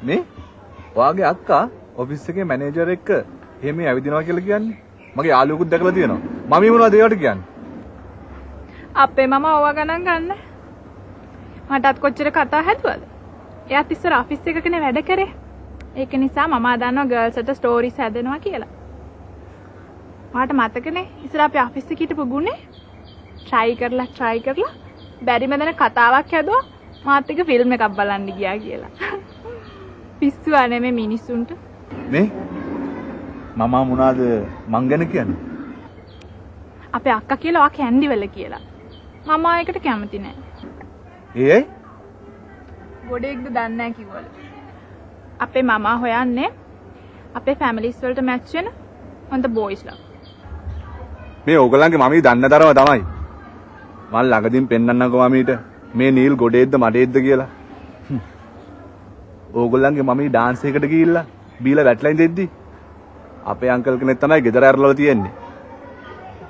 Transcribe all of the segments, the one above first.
මේ ඔයාගේ අක්කා ඔෆිස් එකේ මැනේජර් එක්ක එහෙම ඇවිදිනවා කියලා කියන්නේ. මගේ යාළුවෙකුත් දැකලා තියෙනවා. මම මොනවද ඒවට කියන්නේ? අපේ මම ඕවා ගණන් ගන්න. මටත් කොච්චර කතා හැදුවද? එයාත් ඉස්සර ඔෆිස් එකකනේ වැඩ කරේ. ඒක නිසා මම දන්නවා ගර්ල්ස්ට ස්ටෝරිස් හැදෙනවා කියලා. මට මතකනේ ඉස්සර අපි ඔෆිස් එකේ හිටපු ගුනේ try කරලා බැරි මැදන කතාවක් හැදුවා මාත් එක්ක ෆිල්ම් එකක් බලන්න ගියා කියලා. පිස්සුවා නෙමෙයි මිනිස්සුන්ට. මේ මම මොනවාද මං ගැන කියන්නේ? අපේ අක්කා කියලා ඔයා කැන්ඩි වල කියලා. මම ආයකට කැමති නෑ. ඒ ගොඩේක්ද දන්නේ නෑ කිව්වලු. අපේ මමා හොයන්නේ අපේ ෆැමිලිස් වලට මැච් වෙන හොඳ බොයිස්ලා. මේ ඕගලන්ගේ මමී දන්න තරම තමයි. මම ළඟදීන් පෙන්නන්නකෝ මමීට මේ නීල් ගොඩේද්ද මඩේද්ද කියලා. ඕගොල්ලන්ගේ මමී ඩාන්ස් එකකට ගිහිල්ලා බීලා වැටලා ඉඳෙද්දි අපේ අංකල් කෙනෙක් තමයි ගෙදර ඇරලා තියෙන්නේ.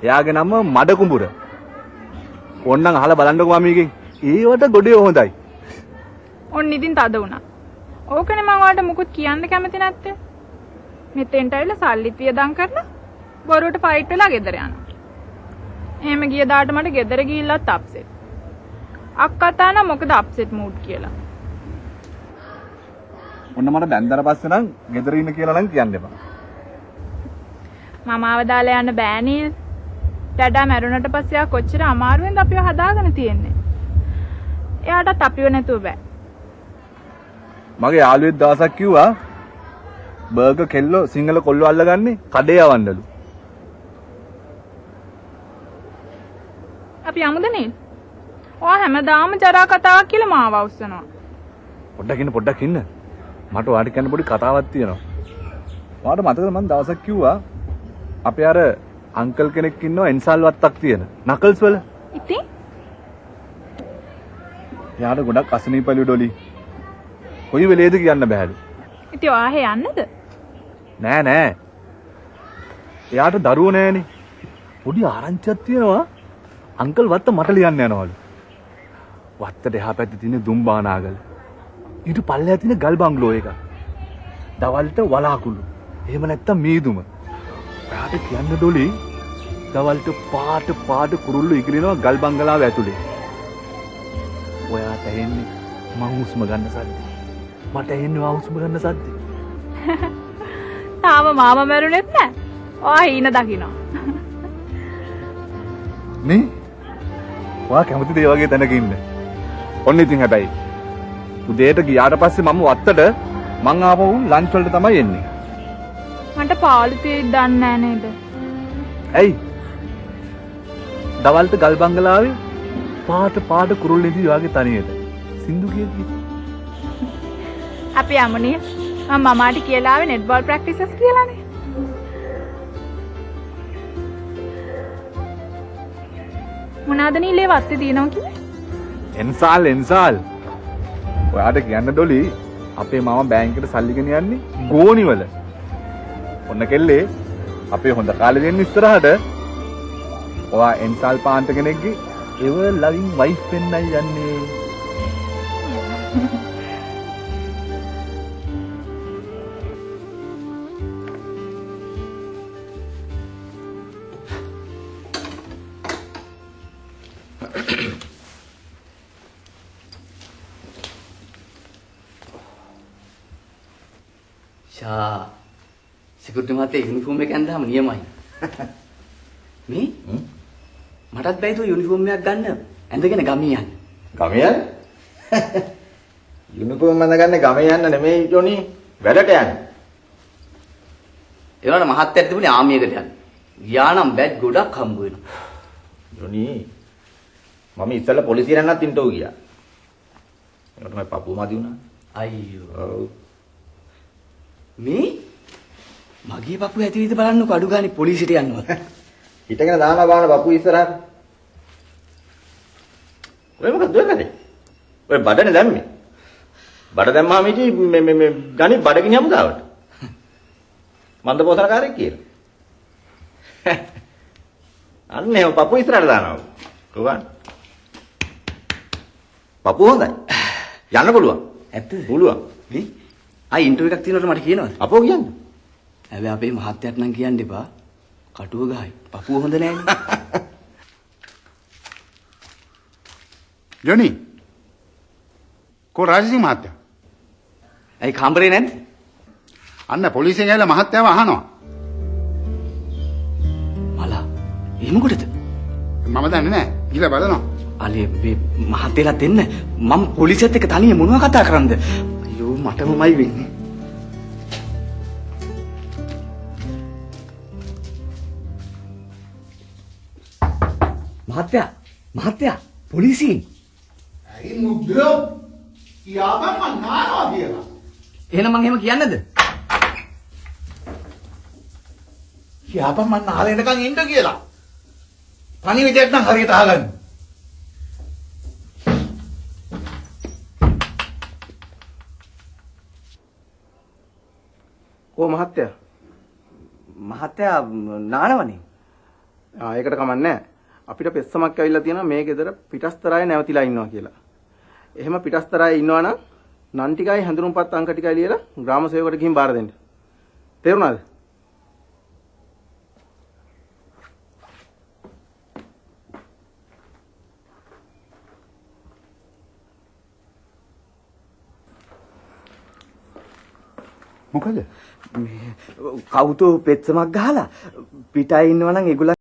එයාගේ නම මඩ කුඹුර. ඕන්නම් අහලා බලන්නකෝ මමීගෙන්. ඒවට ගොඩේ හොඳයි. ඔන්න ඉතින් තද වුණා. ඕකනේ මම ඔයාලට මුකුත් කියන්න කැමති නැත්තේ. මෙතෙන්ට ඇවිල්ලා සල්ලිත් වියදම් කරලා බොරුවට ෆයිට් වෙලා ගෙදර යනවා. එහෙම ගිය දාට මට ගෙදර ගිහිල්ලත් අප්සෙට්. අක්කා තාන මොකද අප්සෙට් මූඩ් කියලා. ඔන්න මට බැන්දර පස්සේ නම් ගෙදර ඉන්න කියලා නම් කියන්න එපා. මම ආව දාලා යන්න බෑ නීල්. ඩඩා මැරුණට පස්සේ ආ කොච්චර අමාරුවෙන්ද අපිව හදාගෙන තියෙන්නේ. එයාටත් අපිව නැතුව බෑ. මගේ යාළුවෙක් දවසක් කිව්වා බර්ගර් කෙල්ලෝ සිංහල කොල්ලෝ අල්ලගන්නේ කඩේ යවන්නලු. අපි යමුද නීල්? ඔයා හැමදාම ජරා කතාවක් කියලා මාව අවුස්සනවා. පොඩ්ඩක් ඉන්න. මට ඔයාලට කියන්න පොඩි කතාවක් තියෙනවා. ඔයාලට මතකද මම දවසක් කිව්වා අපේ අර අංකල් කෙනෙක් ඉන්නවා එන්සල් වත්තක් තියෙන නකල්ස් වල. ඉතින් එයාට ගොඩක් අසනීපලු ඩොලි. කොයි වෙලේද කියන්න බෑලු. ඉතින් ඔයා එහෙ යන්නද? නෑ. එයාට දරුවෝ නෑනේ. පොඩි ආරංචියක් තියෙනවා. අංකල් වත්ත මට ලියන්න යනවලු. වත්තට එහා පැත්තේ තියෙන දුම්බානාගල. ඊට පල්ලෙහා තියෙන ගල් බංගලෝ එක. දවල්ට වලාකුළු. එහෙම නැත්තම් මීදුම. ඔයාට කියන්න ඩොලි දවල්ට පාට කුරුල්ලු ඉගිලිනවා ගල් බංගලාව ඇතුලේ. ඔයාට ඇහෙන්නේ මං හුස්ම ගන්න සද්ද. මට ඇහෙන්නේ මං හුස්ම ගන්න සද්ද. තාම මාම මැරුණෙත් නෑ. ඔයා හීන දකින්න. නේ? ඔයා කැමතිද ඒ වගේ තැනක ඉන්න? ඔන්න ඉතින් හැබැයි උදේට ගියාට පස්සේ මම වත්තට මං ආපහු ලන්ච් වලට තමයි එන්නේ. මන්ට පාළු තියෙද්දි දන්නේ නෑ නේද? ඇයි? දවල්ට ගල් බංගලාවේ පාට කුරුල්ලෝ ඉඳි වාගේ තනියට. සින්දු කියකි. අපි යමුනේ. මම මමාට කියලා ආවේ නෙට් බෝල් ප්‍රැක්ටිසස් කියලානේ. මොනවාද නීලේ වත්තේ දිනනවා කිව්වේ? එන්සාල්. ඔයාට කියන්න ඩොලි අපේ මාමා බැංකුවට සල්ලි ගෙන යන්නේ ගෝණිවල. ඔන්න කෙල්ලේ අපේ හොඳ කාලේ දෙන්න ඉස්සරහට ඔයා එන්සාල් පාන්ත කෙනෙක්ගේ එවර් ලවිං වයිෆ් වෙන්නයි යන්නේ. සිකුරුටි මහත්තයා යුනිෆෝම් එක ඇඳාම නියමයි. මේ මටත් බැයිද යුනිෆෝම් එකක් ගන්න ඇඳගෙන ගමේ යන්න. ගමේ යන්න? යුනිෆෝම් අඳගන්නේ ගමේ යන්න නෙමෙයි ජොනි වැඩට යන්න. ඒ වුණාට මහත්තයාට තිබුණේ ආමියකට යන්න. ගියා නම් බැච් ගොඩක් හම්බ වෙනවා. ජොනි මම ඉස්සෙල්ලා පොලිසියට යන්නත් ඉන්ටෝ ගියා. ඒකට මම පපුව මදි වුණා. අයියෝ. ඔව්. මේ මගේ පපුව ඇතුළේද බලන්නකො අඩු ගානේ පොලිසියට යනවා. හිටගෙන දානවා බලන්න පපුව ඉස්සරහට. ඔය මොකද වෙන්නේ? ඔය බඩනේ දැම්මේ. බඩ දැම්මාම ඉති මේ ගණි බඩගිනි යමු ගාවට. මන්ද පොසරකාරයෙක් කියලා. අන්න ඒ පපුව ඉස්සරහට දානවා. කොහොමද? පපුව හොඳයි. යන්න පුළුවන්. ඇත්තද? පුළුවන්. මේ ආයි ඉන්ටර්විව් එකක් තියෙනවට මට කියනවද? අපෝ කියන්නේ. හැබැයි අපේ මහත්තයාට නම් කියන්න එපා. කටුව ගහයි. පපුව හොඳ නෑනේ. ජොනි. රාජසිංහ මහත්තයා. ඇයි කාමරේ නැද්ද? අන්න පොලිසියෙන් ඇවිල්ලා මහත්තයාව අහනවා. මලා. එහෙම කොටද? මම දන්නේ නැහැ. ගිහලා බලනවා. අනේ මේ මහත්තයලත් එන්න. මම පොලිසියත් එක්ක තනියම මොනවද කතා කරන්නද? අයියෝ මටමමයි වෙන්නේ. මහත්තයා පොලිසියෙන්. ඇයි මුද්‍රෝ? කියාපන් මං නානවා කියලා. එහෙනම් මං එහෙම කියන්නද? කියාපන් මං නාලා එනකන් ඉන්න කියලා. පණිවිඩයක් නම් හරියට අහගන්න. ඕ මහත්තයා නානවනේ. ඒකට කමන්නේ අපිට පෙස්සමක් ඇවිල්ලා තියෙනවා මේ ගෙදර පිටස්තරායේ නැවතිලා ඉන්නවා කියලා. එහෙම පිටස්තරායේ ඉන්නවා නම් නන් ටිකයි හැඳුනුම්පත් අංක ටිකයි ලියලා ග්‍රාම සේවකට ගිහින් බාර දෙන්න. තේරුණාද? මොකද? කවුතු පෙත්සමක් ගහලා පිටයි ඉන්නවා නම් ඒගොල්ලෝ